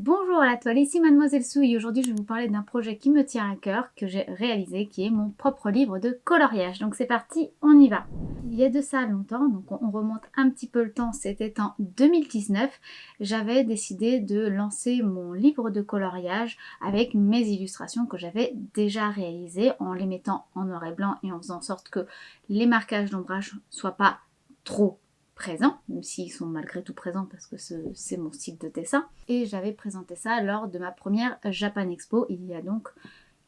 Bonjour à la toile, ici Mademoiselle Sou et aujourd'hui je vais vous parler d'un projet qui me tient à cœur, que j'ai réalisé, qui est mon propre livre de coloriage. Donc c'est parti, on y va. Il y a de ça longtemps, donc on remonte un petit peu le temps, c'était en 2019, j'avais décidé de lancer mon livre de coloriage avec mes illustrations que j'avais déjà réalisées en les mettant en noir et blanc et en faisant en sorte que les marquages d'ombrage ne soient pas trop présents, même s'ils sont malgré tout présents parce que c'est mon style de dessin. Et j'avais présenté ça lors de ma première Japan Expo, il y a donc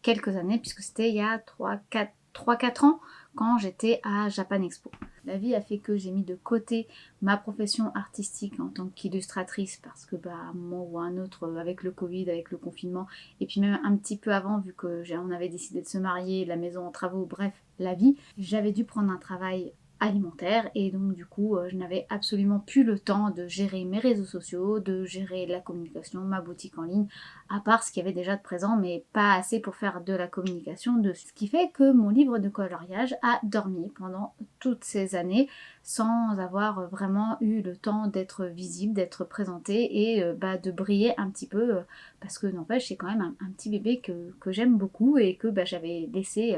quelques années, puisque c'était il y a 3-4 ans, quand j'étais à Japan Expo. La vie a fait que j'ai mis de côté ma profession artistique en tant qu'illustratrice, parce que un moment ou un autre, avec le Covid, avec le confinement, et puis même un petit peu avant, vu qu'on avait décidé de se marier, la maison en travaux, bref, la vie, j'avais dû prendre un travail alimentaire et donc du coup je n'avais absolument plus le temps de gérer mes réseaux sociaux, de gérer la communication, ma boutique en ligne, à part ce qu'il y avait déjà de présent mais pas assez pour faire de la communication dessus. Ce qui fait que mon livre de coloriage a dormi pendant toutes ces années sans avoir vraiment eu le temps d'être visible, d'être présenté et de briller un petit peu parce que n'empêche c'est quand même un petit bébé que j'aime beaucoup et que j'avais laissé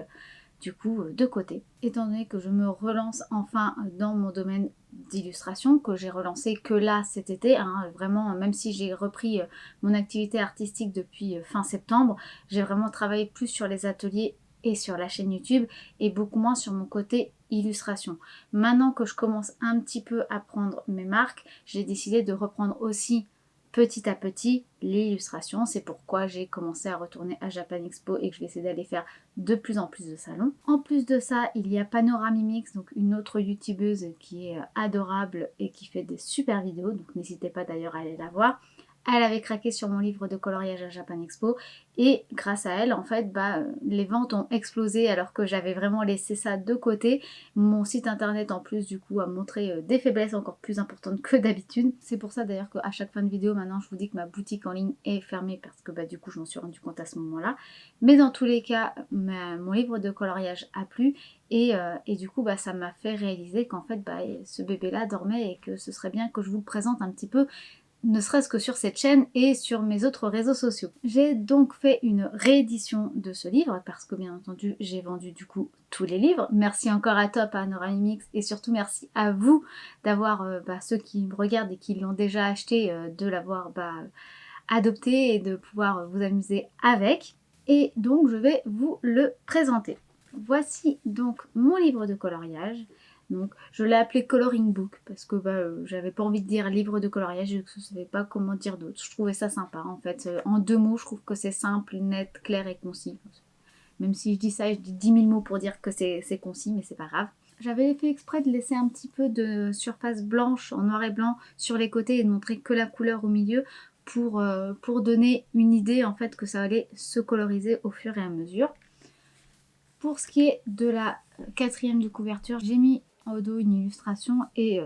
du coup de côté. Étant donné que je me relance enfin dans mon domaine d'illustration, que j'ai relancé que là cet été, hein, vraiment même si j'ai repris mon activité artistique depuis fin septembre, j'ai vraiment travaillé plus sur les ateliers et sur la chaîne YouTube et beaucoup moins sur mon côté illustration. Maintenant que je commence un petit peu à prendre mes marques, j'ai décidé de reprendre aussi petit à petit l'illustration. C'est pourquoi j'ai commencé à retourner à Japan Expo et que je vais essayer d'aller faire de plus en plus de salons. En plus de ça, il y a Panoramimix, donc une autre youtubeuse qui est adorable et qui fait des super vidéos, donc n'hésitez pas d'ailleurs à aller la voir. Elle avait craqué sur mon livre de coloriage à Japan Expo et grâce à elle, en fait, les ventes ont explosé alors que j'avais vraiment laissé ça de côté. Mon site internet en plus du coup a montré des faiblesses encore plus importantes que d'habitude. C'est pour ça d'ailleurs qu'à chaque fin de vidéo maintenant je vous dis que ma boutique en ligne est fermée parce que du coup je m'en suis rendu compte à ce moment-là. Mais dans tous les cas, mon livre de coloriage a plu et du coup ça m'a fait réaliser qu'en fait ce bébé-là dormait et que ce serait bien que je vous le présente un petit peu, ne serait-ce que sur cette chaîne et sur mes autres réseaux sociaux. J'ai donc fait une réédition de ce livre parce que bien entendu j'ai vendu du coup tous les livres. Merci encore à Top, à Noramimix et surtout merci à vous d'avoir, ceux qui me regardent et qui l'ont déjà acheté, de l'avoir adopté et de pouvoir vous amuser avec. Et donc je vais vous le présenter. Voici donc mon livre de coloriage. Donc, je l'ai appelé Coloring Book parce que j'avais pas envie de dire livre de coloriage, je ne savais pas comment dire d'autre. Je trouvais ça sympa en fait. En 2 mots, je trouve que c'est simple, net, clair et concis. Même si je dis ça, je dis 10 000 mots pour dire que c'est concis, mais c'est pas grave. J'avais fait exprès de laisser un petit peu de surface blanche en noir et blanc sur les côtés et de montrer que la couleur au milieu pour donner une idée en fait que ça allait se coloriser au fur et à mesure. Pour ce qui est de la 4e de couverture, j'ai mis au dos une illustration et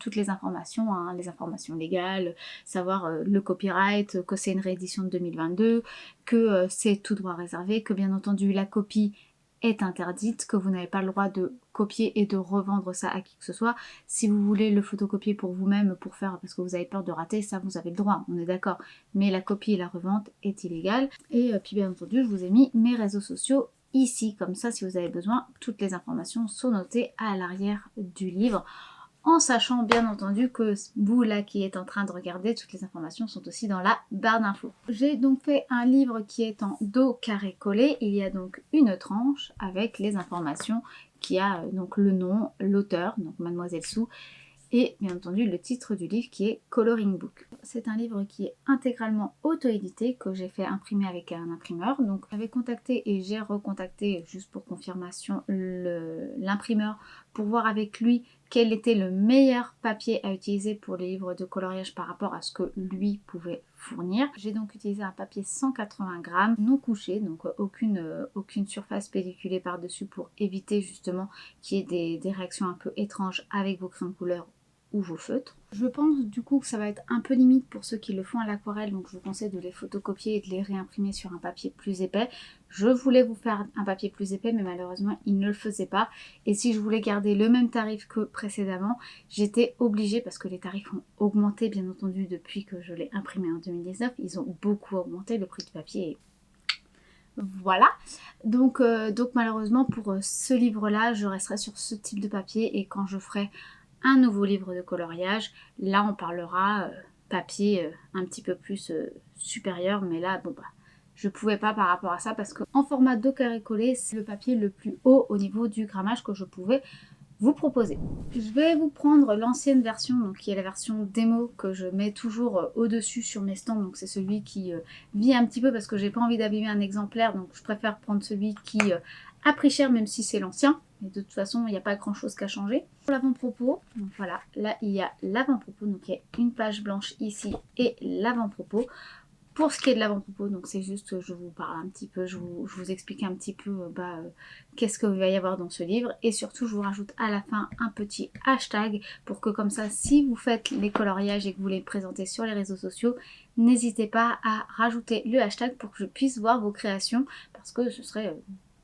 toutes les informations, hein, les informations légales, savoir le copyright, que c'est une réédition de 2022, que c'est tout droit réservé, que bien entendu la copie est interdite, que vous n'avez pas le droit de copier et de revendre ça à qui que ce soit. Si vous voulez le photocopier pour vous-même, pour faire parce que vous avez peur de rater, ça vous avez le droit, on est d'accord. Mais la copie et la revente est illégale. Et puis bien entendu, je vous ai mis mes réseaux sociaux ici, comme ça si vous avez besoin, toutes les informations sont notées à l'arrière du livre, en sachant bien entendu que vous là qui êtes en train de regarder, toutes les informations sont aussi dans la barre d'infos. J'ai donc fait un livre qui est en dos carré collé, il y a donc une tranche avec les informations qui a donc le nom, l'auteur, donc Mademoiselle Sou, et bien entendu le titre du livre qui est Coloring Book. C'est un livre qui est intégralement auto-édité, que j'ai fait imprimer avec un imprimeur. Donc j'avais contacté et j'ai recontacté juste pour confirmation l'imprimeur pour voir avec lui quel était le meilleur papier à utiliser pour les livres de coloriage par rapport à ce que lui pouvait fournir. J'ai donc utilisé un papier 180 grammes non couché, donc aucune surface pelliculée par-dessus pour éviter justement qu'il y ait des réactions un peu étranges avec vos crayons de couleur ou vos feutres. Je pense du coup que ça va être un peu limite pour ceux qui le font à l'aquarelle, donc je vous conseille de les photocopier et de les réimprimer sur un papier plus épais. Je voulais vous faire un papier plus épais, mais malheureusement il ne le faisait pas. Et si je voulais garder le même tarif que précédemment, j'étais obligée, parce que les tarifs ont augmenté bien entendu depuis que je l'ai imprimé en 2019, ils ont beaucoup augmenté, le prix du papier est... Voilà, donc malheureusement pour ce livre-là, je resterai sur ce type de papier et quand je ferai un nouveau livre de coloriage, là on parlera papier un petit peu plus supérieur, mais là bon bah je pouvais pas par rapport à ça parce qu'en format dos carré collé, c'est le papier le plus haut au niveau du grammage que je pouvais vous proposer. Je vais vous prendre l'ancienne version, donc qui est la version démo que je mets toujours au-dessus sur mes stands, donc c'est celui qui vit un petit peu parce que j'ai pas envie d'abîmer un exemplaire, donc je préfère prendre celui qui a pris cher même si c'est l'ancien, mais de toute façon il n'y a pas grand chose qu'à changer. Pour l'avant-propos, donc voilà, là il y a l'avant-propos, donc il y a une page blanche ici et l'avant-propos. Pour ce qui est de l'avant-propos, donc c'est juste, je vous parle un petit peu, je vous explique un petit peu qu'est-ce qu'il va y avoir dans ce livre. Et surtout, je vous rajoute à la fin un petit hashtag pour que comme ça, si vous faites les coloriages et que vous les présentez sur les réseaux sociaux, n'hésitez pas à rajouter le hashtag pour que je puisse voir vos créations parce que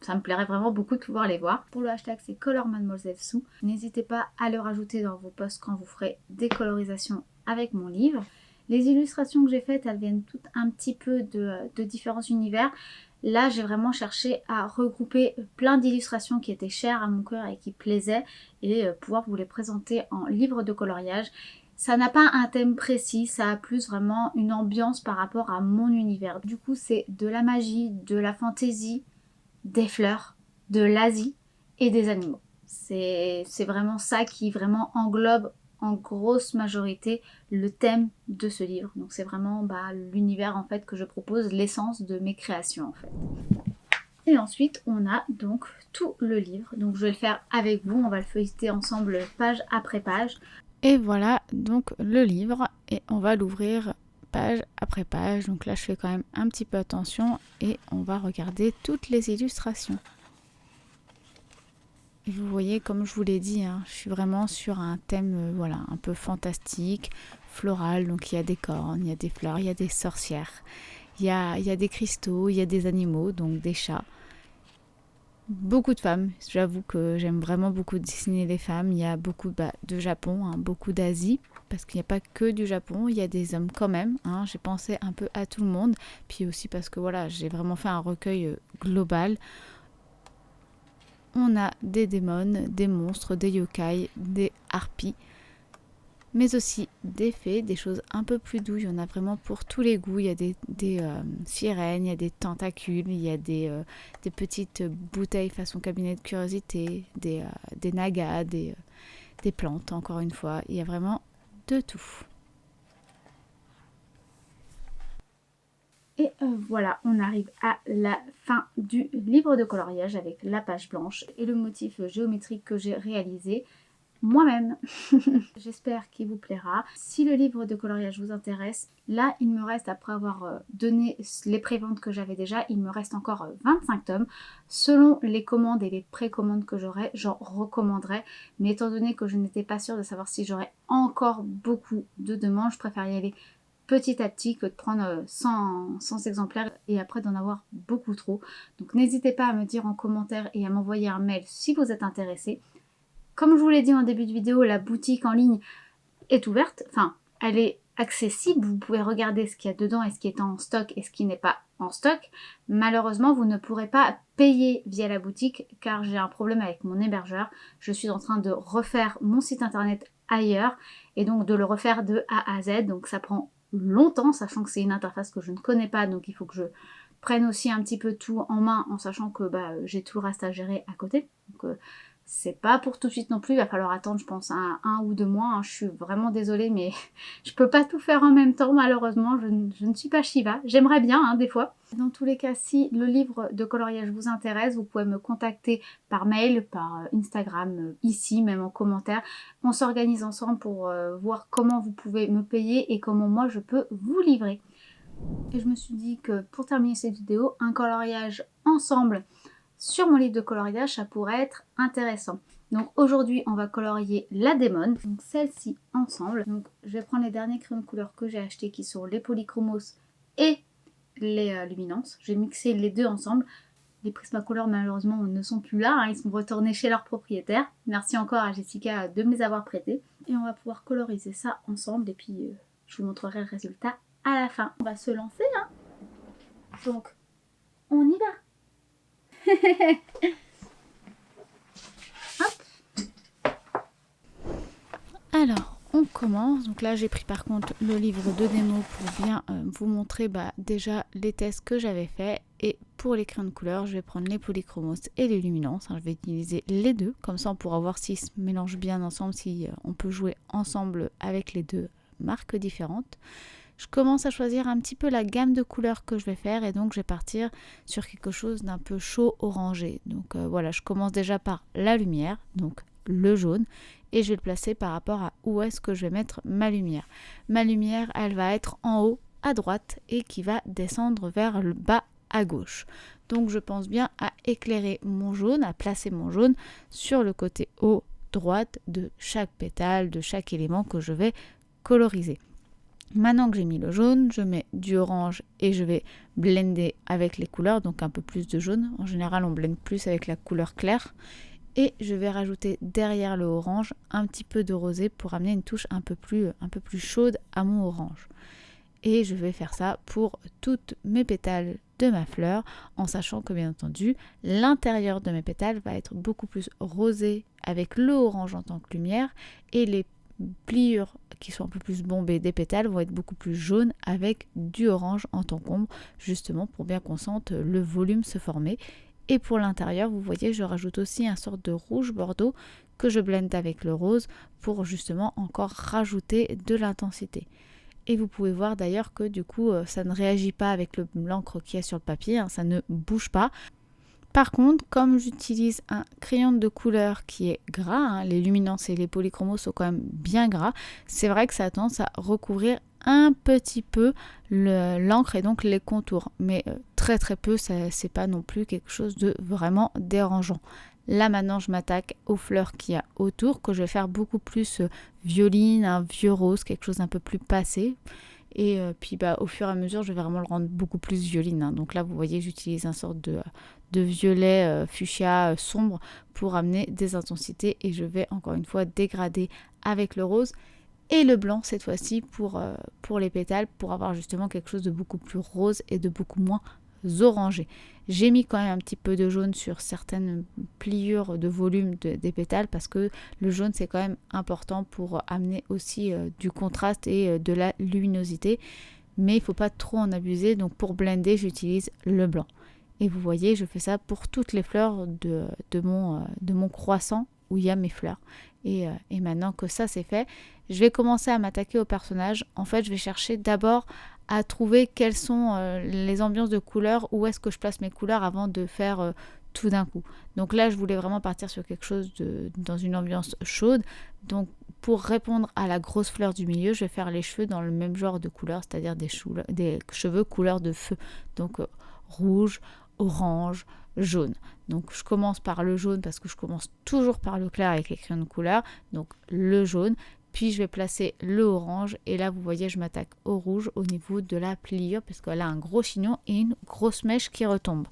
ça me plairait vraiment beaucoup de pouvoir les voir. Pour le hashtag, c'est Color Mademoiselle Sue. N'hésitez pas à le rajouter dans vos posts quand vous ferez des colorisations avec mon livre. Les illustrations que j'ai faites, elles viennent toutes un petit peu de différents univers. Là, j'ai vraiment cherché à regrouper plein d'illustrations qui étaient chères à mon cœur et qui plaisaient et pouvoir vous les présenter en livre de coloriage. Ça n'a pas un thème précis, ça a plus vraiment une ambiance par rapport à mon univers. Du coup, c'est de la magie, de la fantaisie, des fleurs, de l'Asie et des animaux. C'est vraiment ça qui vraiment englobe en grosse majorité le thème de ce livre. Donc c'est vraiment l'univers en fait que je propose, l'essence de mes créations en fait. Et ensuite on a donc tout le livre. Donc je vais le faire avec vous, on va le feuilleter ensemble page après page. Et voilà donc le livre et on va l'ouvrir page après page. Donc là je fais quand même un petit peu attention et on va regarder toutes les illustrations. Et vous voyez, comme je vous l'ai dit, je suis vraiment sur un thème un peu fantastique, floral. Donc il y a des cornes, il y a des fleurs, il y a des sorcières, il y a des cristaux, il y a des animaux, donc des chats. Beaucoup de femmes, j'avoue que j'aime vraiment beaucoup dessiner les femmes. Il y a beaucoup de Japon, beaucoup d'Asie, parce qu'il n'y a pas que du Japon, il y a des hommes quand même. J'ai pensé un peu à tout le monde, puis aussi parce que voilà, j'ai vraiment fait un recueil global. On a des démons, des monstres, des yokai, des harpies, mais aussi des fées, des choses un peu plus douces. Il y en a vraiment pour tous les goûts. Il y a des sirènes, il y a des tentacules, il y a des petites bouteilles façon cabinet de curiosité, des nagas, des plantes, encore une fois. Il y a vraiment de tout. Et voilà, on arrive à la fin du livre de coloriage avec la page blanche et le motif géométrique que j'ai réalisé moi-même. J'espère qu'il vous plaira. Si le livre de coloriage vous intéresse, là il me reste, après avoir donné les préventes que j'avais déjà, il me reste encore 25 tomes. Selon les commandes et les précommandes que j'aurai, j'en recommanderai. Mais étant donné que je n'étais pas sûre de savoir si j'aurais encore beaucoup de demandes, je préfère y aller petit à petit que de prendre 100 exemplaires et après d'en avoir beaucoup trop. Donc n'hésitez pas à me dire en commentaire et à m'envoyer un mail si vous êtes intéressé. Comme je vous l'ai dit en début de vidéo, la boutique en ligne est ouverte, enfin elle est accessible, vous pouvez regarder ce qu'il y a dedans et ce qui est en stock et ce qui n'est pas en stock. Malheureusement, vous ne pourrez pas payer via la boutique car j'ai un problème avec mon hébergeur. Je suis en train de refaire mon site internet ailleurs et donc de le refaire de A à Z, donc ça prend longtemps, sachant que c'est une interface que je ne connais pas, donc il faut que je prenne aussi un petit peu tout en main en sachant que j'ai tout le reste à gérer à côté. Donc c'est pas pour tout de suite non plus, il va falloir attendre je pense un ou 2 mois, je suis vraiment désolée mais je peux pas tout faire en même temps malheureusement, je ne suis pas Shiva, j'aimerais bien des fois. Dans tous les cas, si le livre de coloriage vous intéresse, vous pouvez me contacter par mail, par Instagram, ici, même en commentaire. On s'organise ensemble pour voir comment vous pouvez me payer et comment moi je peux vous livrer. Et je me suis dit que pour terminer cette vidéo, un coloriage ensemble sur mon livre de coloriage, ça pourrait être intéressant. Donc aujourd'hui, on va colorier la démone, donc celle-ci ensemble. Donc je vais prendre les derniers crayons de couleur que j'ai achetés qui sont les Polychromos et les Luminance. Je vais mixer les deux ensemble. Les Prismacolor malheureusement ne sont plus là, ils sont retournés chez leur propriétaire. Merci encore à Jessica de me les avoir prêtés. Et on va pouvoir coloriser ça ensemble et puis je vous montrerai le résultat à la fin. On va se lancer hein. Donc on y va. Hop. Alors on commence, donc là j'ai pris par contre le livre de démo pour bien vous montrer déjà les tests que j'avais fait. Et pour les crayons de couleur, je vais prendre les Polychromos et les Luminance. Je vais utiliser les deux, comme ça on pourra voir s'ils se mélangent bien ensemble, si on peut jouer ensemble avec les deux marques différentes. Je commence à choisir un petit peu la gamme de couleurs que je vais faire et donc je vais partir sur quelque chose d'un peu chaud orangé. Donc voilà, je commence déjà par la lumière, donc le jaune, et je vais le placer par rapport à où est-ce que je vais mettre ma lumière. Ma lumière, elle va être en haut à droite et qui va descendre vers le bas à gauche. Donc je pense bien à éclairer mon jaune, à placer mon jaune sur le côté haut droite de chaque pétale, de chaque élément que je vais coloriser. Maintenant que j'ai mis le jaune, je mets du orange et je vais blender avec les couleurs, donc un peu plus de jaune. En général, on blende plus avec la couleur claire. Et je vais rajouter derrière le orange un petit peu de rosé pour amener une touche un peu plus chaude à mon orange. Et je vais faire ça pour toutes mes pétales de ma fleur, en sachant que bien entendu, l'intérieur de mes pétales va être beaucoup plus rosé avec le orange en tant que lumière et les pliures qui sont un peu plus bombées des pétales vont être beaucoup plus jaunes avec du orange en tant qu'ombre, justement pour bien qu'on sente le volume se former. Et pour l'intérieur, vous voyez, je rajoute aussi un sorte de rouge bordeaux que je blende avec le rose pour justement encore rajouter de l'intensité. Et vous pouvez voir d'ailleurs que du coup, ça ne réagit pas avec l'encre qui est sur le papier, ça ne bouge pas. Par contre, comme j'utilise un crayon de couleur qui est gras, les Luminance et les Polychromos sont quand même bien gras, c'est vrai que ça a tendance à recouvrir un petit peu l'encre et donc les contours. Mais très très peu, c'est pas non plus quelque chose de vraiment dérangeant. Là maintenant je m'attaque aux fleurs qu'il y a autour, que je vais faire beaucoup plus violine, un vieux rose, quelque chose d'un peu plus passé. Et puis au fur et à mesure je vais vraiment le rendre beaucoup plus violine. Donc là vous voyez j'utilise un sorte de violet fuchsia sombre pour amener des intensités. Et je vais encore une fois dégrader avec le rose. Et le blanc cette fois-ci pour les pétales, pour avoir justement quelque chose de beaucoup plus rose et de beaucoup moins orangé. J'ai mis quand même un petit peu de jaune sur certaines pliures de volume des pétales parce que le jaune c'est quand même important pour amener aussi du contraste et de la luminosité. Mais il ne faut pas trop en abuser, donc pour blender j'utilise le blanc. Et vous voyez, je fais ça pour toutes les fleurs de mon croissant où il y a mes fleurs. Et maintenant que ça c'est fait, je vais commencer à m'attaquer aux personnages. En fait, je vais chercher d'abord à trouver quelles sont les ambiances de couleurs, où est-ce que je place mes couleurs avant de faire tout d'un coup. Donc là, je voulais vraiment partir sur quelque chose dans une ambiance chaude. Donc pour répondre à la grosse fleur du milieu, je vais faire les cheveux dans le même genre de couleur, c'est-à-dire des cheveux couleur de feu. Donc rouge, orange, jaune. Donc je commence par le jaune parce que je commence toujours par le clair avec les crayons de couleur. Donc le jaune, puis je vais placer le orange et là vous voyez je m'attaque au rouge au niveau de la pliure parce qu'elle a un gros chignon et une grosse mèche qui retombe.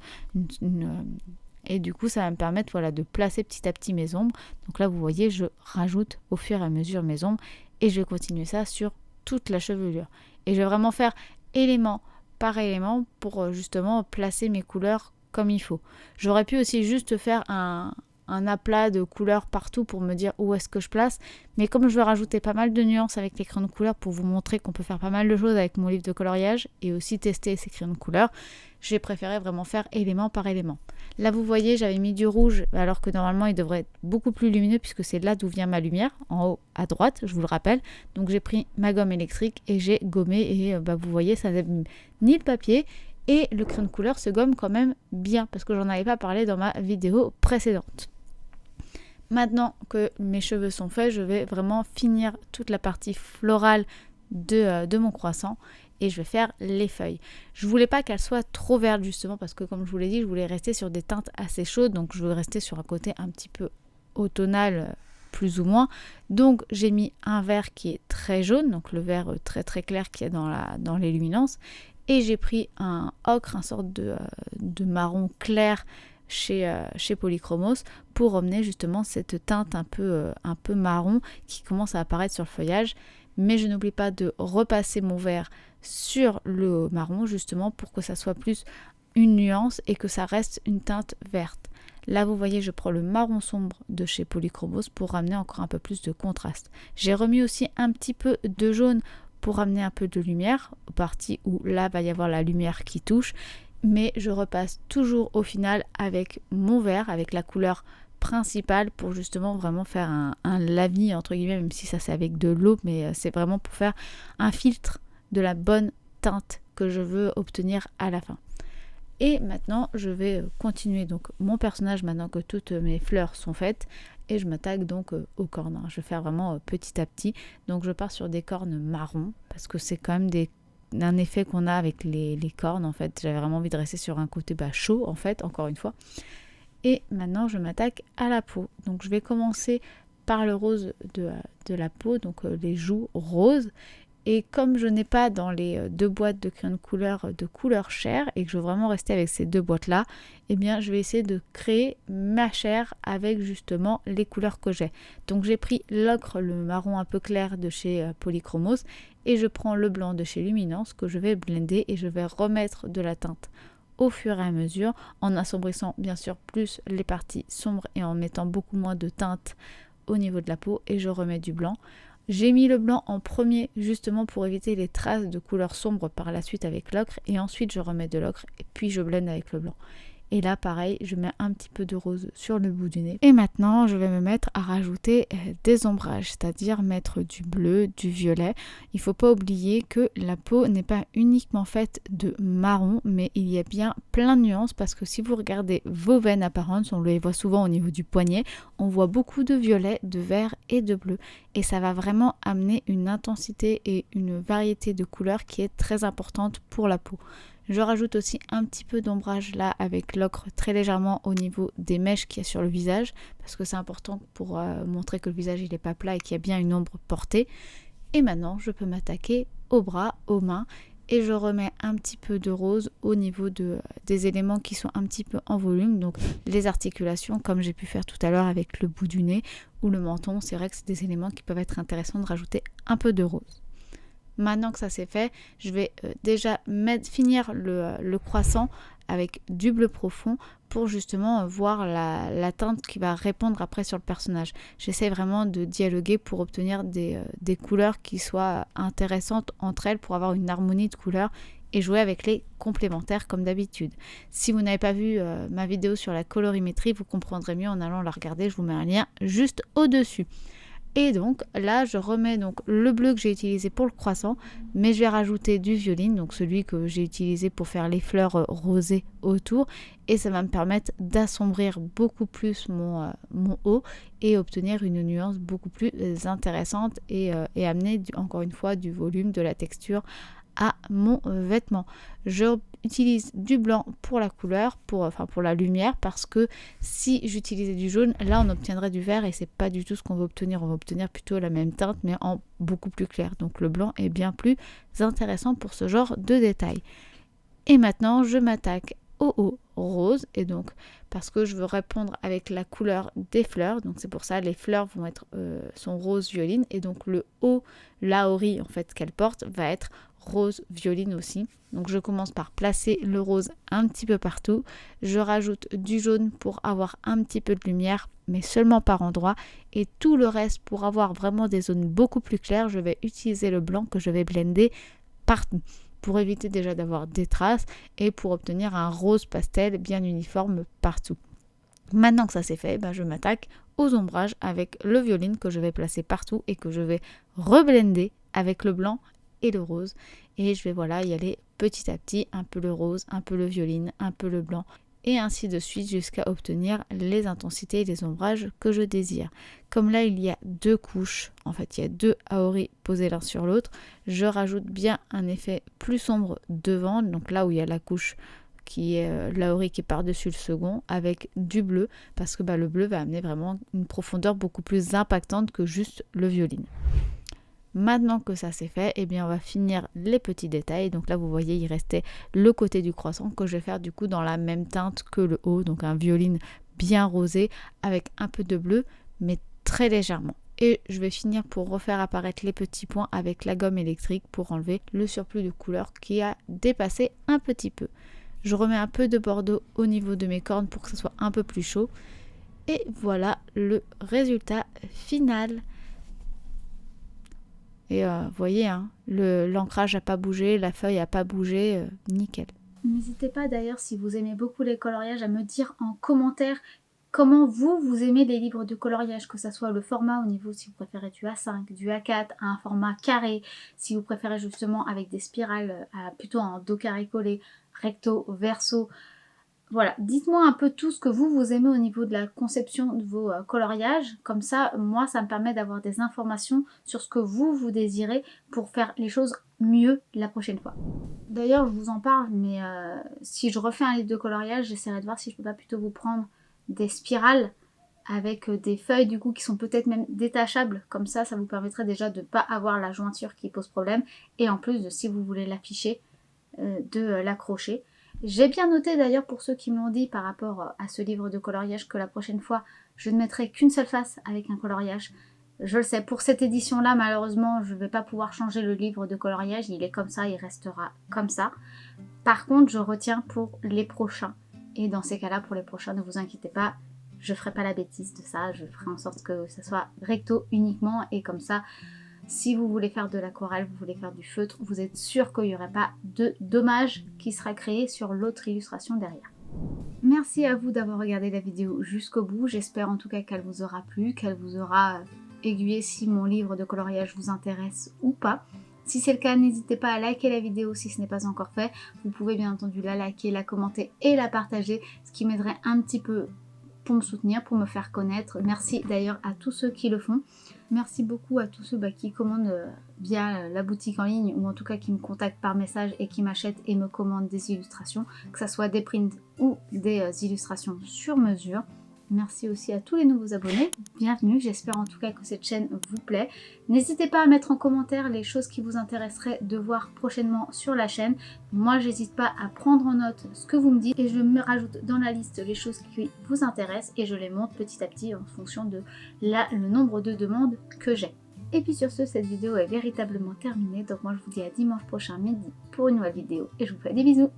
Et du coup ça va me permettre de placer petit à petit mes ombres. Donc là vous voyez je rajoute au fur et à mesure mes ombres et je vais continuer ça sur toute la chevelure. Et je vais vraiment faire élément par élément pour justement placer mes couleurs comme il faut. J'aurais pu aussi juste faire un aplat de couleurs partout pour me dire où est-ce que je place, mais comme je veux rajouter pas mal de nuances avec les crayons de couleur pour vous montrer qu'on peut faire pas mal de choses avec mon livre de coloriage et aussi tester ces crayons de couleur, j'ai préféré vraiment faire élément par élément. Là vous voyez j'avais mis du rouge alors que normalement il devrait être beaucoup plus lumineux puisque c'est là d'où vient ma lumière, en haut à droite, je vous le rappelle. Donc j'ai pris ma gomme électrique et j'ai gommé et vous voyez ça n'aime ni le papier. Et le crayon de couleur se gomme quand même bien parce que j'en avais pas parlé dans ma vidéo précédente. Maintenant que mes cheveux sont faits, je vais vraiment finir toute la partie florale de mon croissant et je vais faire les feuilles. Je voulais pas qu'elles soient trop vertes justement parce que comme je vous l'ai dit, je voulais rester sur des teintes assez chaudes, donc je veux rester sur un côté un petit peu automnal plus ou moins. Donc j'ai mis un vert qui est très jaune, donc le vert très très clair qu'il y a dans les luminances. Et j'ai pris un ocre, une sorte de marron clair chez Polychromos pour emmener justement cette teinte un peu marron qui commence à apparaître sur le feuillage. Mais je n'oublie pas de repasser mon vert sur le marron justement pour que ça soit plus une nuance et que ça reste une teinte verte. Là vous voyez je prends le marron sombre de chez Polychromos pour ramener encore un peu plus de contraste. J'ai remis aussi un petit peu de jaune pour ramener un peu de lumière aux parties où là va y avoir la lumière qui touche, mais je repasse toujours au final avec mon vert, avec la couleur principale pour justement vraiment faire un lavis entre guillemets, même si ça c'est avec de l'eau, mais c'est vraiment pour faire un filtre de la bonne teinte que je veux obtenir à la fin. Et maintenant je vais continuer donc mon personnage maintenant que toutes mes fleurs sont faites et je m'attaque donc aux cornes. Je vais faire vraiment petit à petit. Donc je pars sur des cornes marron parce que c'est quand même un effet qu'on a avec les cornes en fait. J'avais vraiment envie de rester sur un côté chaud en fait, encore une fois. Et maintenant je m'attaque à la peau. Donc je vais commencer par le rose de la peau, donc les joues roses. Et comme je n'ai pas dans les deux boîtes de crayons de couleur chair et que je veux vraiment rester avec ces deux boîtes là, eh bien je vais essayer de créer ma chair avec justement les couleurs que j'ai. Donc j'ai pris l'ocre, le marron un peu clair de chez Polychromos et je prends le blanc de chez Luminance que je vais blender et je vais remettre de la teinte au fur et à mesure en assombrissant bien sûr plus les parties sombres et en mettant beaucoup moins de teinte au niveau de la peau et je remets du blanc. J'ai mis le blanc en premier justement pour éviter les traces de couleur sombre par la suite avec l'ocre et ensuite je remets de l'ocre et puis je blende avec le blanc. Et là pareil, je mets un petit peu de rose sur le bout du nez. Et maintenant je vais me mettre à rajouter des ombrages, c'est-à-dire mettre du bleu, du violet. Il ne faut pas oublier que la peau n'est pas uniquement faite de marron, mais il y a bien plein de nuances parce que si vous regardez vos veines apparentes, on les voit souvent au niveau du poignet, on voit beaucoup de violet, de vert et de bleu. Et ça va vraiment amener une intensité et une variété de couleurs qui est très importante pour la peau. Je rajoute aussi un petit peu d'ombrage là avec l'ocre très légèrement au niveau des mèches qu'il y a sur le visage parce que c'est important pour montrer que le visage il n'est pas plat et qu'il y a bien une ombre portée. Et maintenant je peux m'attaquer aux bras, aux mains et je remets un petit peu de rose au niveau des éléments qui sont un petit peu en volume, donc les articulations comme j'ai pu faire tout à l'heure avec le bout du nez ou le menton. C'est vrai que c'est des éléments qui peuvent être intéressants de rajouter un peu de rose. Maintenant que ça c'est fait, je vais déjà finir le croissant avec du bleu profond pour justement voir la teinte qui va répondre après sur le personnage. J'essaie vraiment de dialoguer pour obtenir des couleurs qui soient intéressantes entre elles pour avoir une harmonie de couleurs et jouer avec les complémentaires comme d'habitude. Si vous n'avez pas vu ma vidéo sur la colorimétrie, vous comprendrez mieux en allant la regarder. Je vous mets un lien juste au-dessus. Et donc là je remets donc le bleu que j'ai utilisé pour le croissant, mais je vais rajouter du violine, donc celui que j'ai utilisé pour faire les fleurs rosées autour, et ça va me permettre d'assombrir beaucoup plus mon haut et obtenir une nuance beaucoup plus intéressante et amener encore une fois du volume, de la texture à mon vêtement. Je utilise du blanc pour la couleur, pour la lumière, parce que si j'utilisais du jaune, là on obtiendrait du vert et c'est pas du tout ce qu'on veut obtenir. On va obtenir plutôt la même teinte mais en beaucoup plus clair. Donc le blanc est bien plus intéressant pour ce genre de détails. Et maintenant je m'attaque au haut rose, et donc parce que je veux répondre avec la couleur des fleurs, donc c'est pour ça les fleurs vont être sont rose violine, et donc le haut laori en fait qu'elle porte va être rose violine aussi. Donc je commence par placer le rose un petit peu partout, je rajoute du jaune pour avoir un petit peu de lumière mais seulement par endroits, et tout le reste pour avoir vraiment des zones beaucoup plus claires, je vais utiliser le blanc que je vais blender partout pour éviter déjà d'avoir des traces et pour obtenir un rose pastel bien uniforme partout. Maintenant que ça c'est fait, je m'attaque aux ombrages avec le violine que je vais placer partout et que je vais reblender avec le blanc et le rose, et je vais y aller petit à petit, un peu le rose, un peu le violine, un peu le blanc, et ainsi de suite jusqu'à obtenir les intensités et les ombrages que je désire. Comme là il y a deux couches, en fait il y a deux aoris posés l'un sur l'autre, je rajoute bien un effet plus sombre devant, donc là où il y a la couche qui est l'auri qui est par-dessus le second avec du bleu parce que le bleu va amener vraiment une profondeur beaucoup plus impactante que juste le violine. Maintenant que ça c'est fait, eh bien on va finir les petits détails. Donc là vous voyez il restait le côté du croissant que je vais faire du coup dans la même teinte que le haut, donc un violine bien rosé avec un peu de bleu mais très légèrement. Et je vais finir pour refaire apparaître les petits points avec la gomme électrique pour enlever le surplus de couleur qui a dépassé un petit peu. Je remets un peu de bordeaux au niveau de mes cornes pour que ce soit un peu plus chaud. Et voilà le résultat final. Et vous voyez, hein, l'ancrage n'a pas bougé, la feuille n'a pas bougé, nickel. N'hésitez pas d'ailleurs si vous aimez beaucoup les coloriages à me dire en commentaire comment vous aimez les livres de coloriage, que ce soit le format au niveau si vous préférez du A5, du A4, un format carré, si vous préférez justement avec des spirales plutôt en dos carré collé, recto, verso. Voilà, dites-moi un peu tout ce que vous aimez au niveau de la conception de vos coloriages. Comme ça, moi, ça me permet d'avoir des informations sur ce que vous désirez pour faire les choses mieux la prochaine fois. D'ailleurs, je vous en parle, mais si je refais un livre de coloriage, j'essaierai de voir si je peux pas plutôt vous prendre des spirales avec des feuilles du coup qui sont peut-être même détachables. Comme ça vous permettrait déjà de ne pas avoir la jointure qui pose problème. Et en plus, si vous voulez l'afficher, de l'accrocher. J'ai bien noté d'ailleurs pour ceux qui me l'ont dit par rapport à ce livre de coloriage que la prochaine fois je ne mettrai qu'une seule face avec un coloriage. Je le sais, pour cette édition là malheureusement je ne vais pas pouvoir changer le livre de coloriage, il est comme ça, il restera comme ça. Par contre je retiens pour les prochains et dans ces cas là pour les prochains ne vous inquiétez pas, je ferai pas la bêtise de ça, je ferai en sorte que ça soit recto uniquement et comme ça. Si vous voulez faire de l'aquarelle, vous voulez faire du feutre, vous êtes sûr qu'il n'y aurait pas de dommage qui sera créé sur l'autre illustration derrière. Merci à vous d'avoir regardé la vidéo jusqu'au bout. J'espère en tout cas qu'elle vous aura plu, qu'elle vous aura aiguillé si mon livre de coloriage vous intéresse ou pas. Si c'est le cas, n'hésitez pas à liker la vidéo si ce n'est pas encore fait. Vous pouvez bien entendu la liker, la commenter et la partager, ce qui m'aiderait un petit peu pour me soutenir, pour me faire connaître. Merci d'ailleurs à tous ceux qui le font. Merci beaucoup à tous ceux qui commandent via la boutique en ligne ou en tout cas qui me contactent par message et qui m'achètent et me commandent des illustrations, que ce soit des prints ou des illustrations sur mesure. Merci aussi à tous les nouveaux abonnés, bienvenue, j'espère en tout cas que cette chaîne vous plaît. N'hésitez pas à mettre en commentaire les choses qui vous intéresseraient de voir prochainement sur la chaîne. Moi j'hésite pas à prendre en note ce que vous me dites et je me rajoute dans la liste les choses qui vous intéressent et je les monte petit à petit en fonction de le nombre de demandes que j'ai. Et puis sur ce, cette vidéo est véritablement terminée, donc moi je vous dis à dimanche prochain midi pour une nouvelle vidéo et je vous fais des bisous.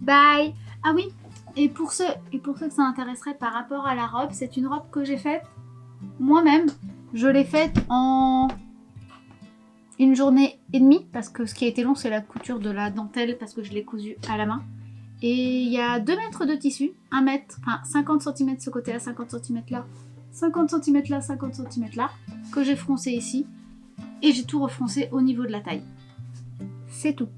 Bye! Ah oui, et pour ceux que ça intéresserait par rapport à la robe, c'est une robe que j'ai faite moi-même. Je l'ai faite en une journée et demie parce que ce qui a été long c'est la couture de la dentelle parce que je l'ai cousue à la main. Et il y a 2 mètres de tissu, 1 mètre, enfin 50 cm ce côté-là, 50 cm là, 50 cm là, 50 cm là, que j'ai froncé ici. Et j'ai tout refroncé au niveau de la taille. C'est tout.